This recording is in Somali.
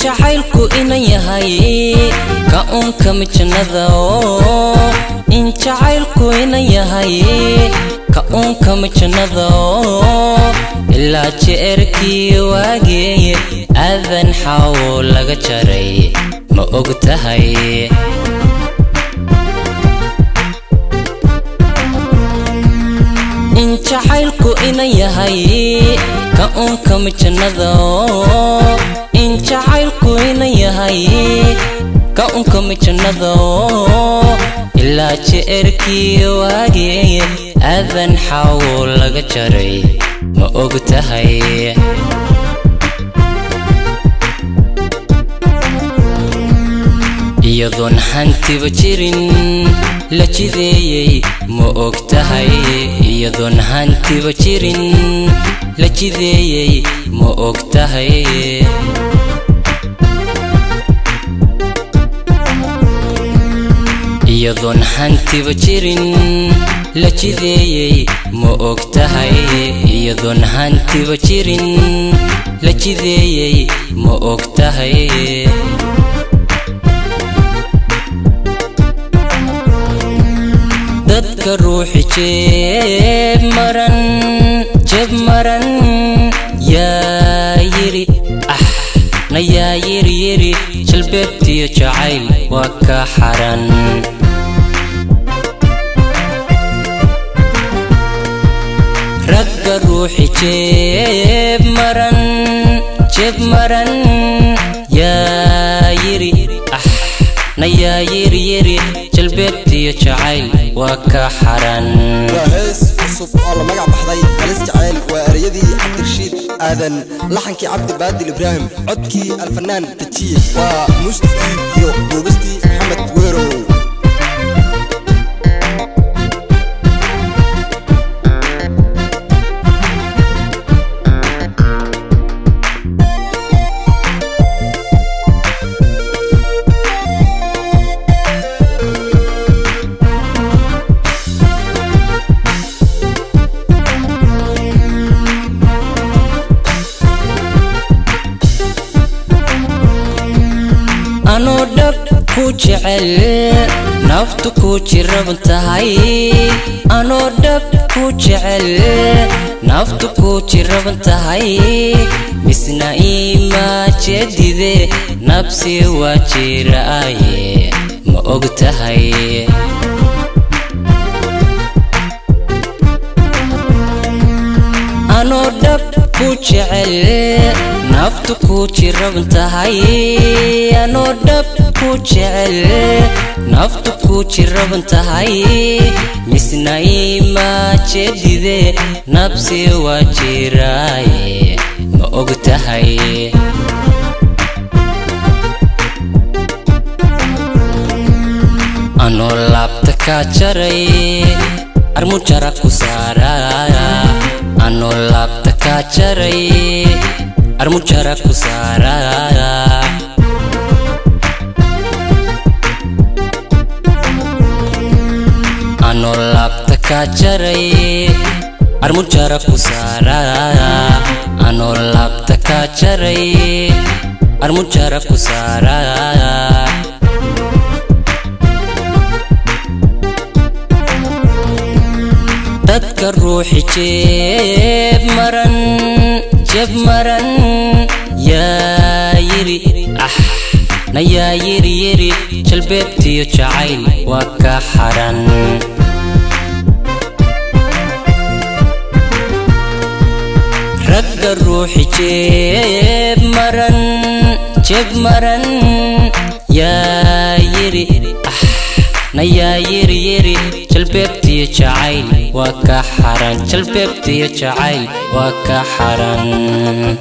jacaylku inay yahay ka unka mijnada in jacaylku inay yahay ka unka mijnada ilaa jeerkii waagee aadan xaw laga jaray ma ogtahay in jacaylku inay yahay ka unka mijnada in jacaylku inay yahay ka unka mijnada ilaa jeerkii waagee aadan xaw laga jaray ma ogtahay iyadoon hantiba jirin la jideeyay ma ogtahay iyadoon hantiba jirin la jideeyay ma ogtahay iyadoon hantiba jirin la jideeyay ma ogtahay iyadoon hantiba jirin la jideeyay ma ogtahay dadka ruuxi jeeb maran yaa yiri na yaa yiri jalbeebtiyo jacayl waa ka xaran ragga ruuxi jeeb maran yaa yiri na yaa yiri jalbeebtiyo jacayl waa ka xaran hees cusub oo la magac baxday halis jacayl waa erayadii cabdirashiid aadan laxankii cabdi baadil ibraahim codkii alfanaan tajiye waa mustafi iyo duubistii maxamed weerow anoo dhab ku jecel naftu ku jiraban tahay anoo dhab ku jecel naftu ku jiraban tahay misna ima jedide nafsi waa jiraaye ma ogtahay anoo dhab ku jecel naftu ku jiraban tahay anoo dhab ku jecel naftu ku jiraban tahay misna ima jedide nafsi waa jiraaye ma ogtahay anoo laabta ka jaray armu jara ku saaraya anoo laabta ka jaray armu jara ku saaraya anoo laabta ka jaray armu jara ku saaraya anoo laabta ka jaray armu jara ku saaraya dadka ruuxi jeeb maran yaa yiri na yaa yiri jalbeebtiyo jacayl waa ka xaran ragga ruuxi jeeb maran yaa yiri na yaa yiri jalbeebtiyo jacayl waa ka xaran jalbeebtiyo jacayl waa ka xaran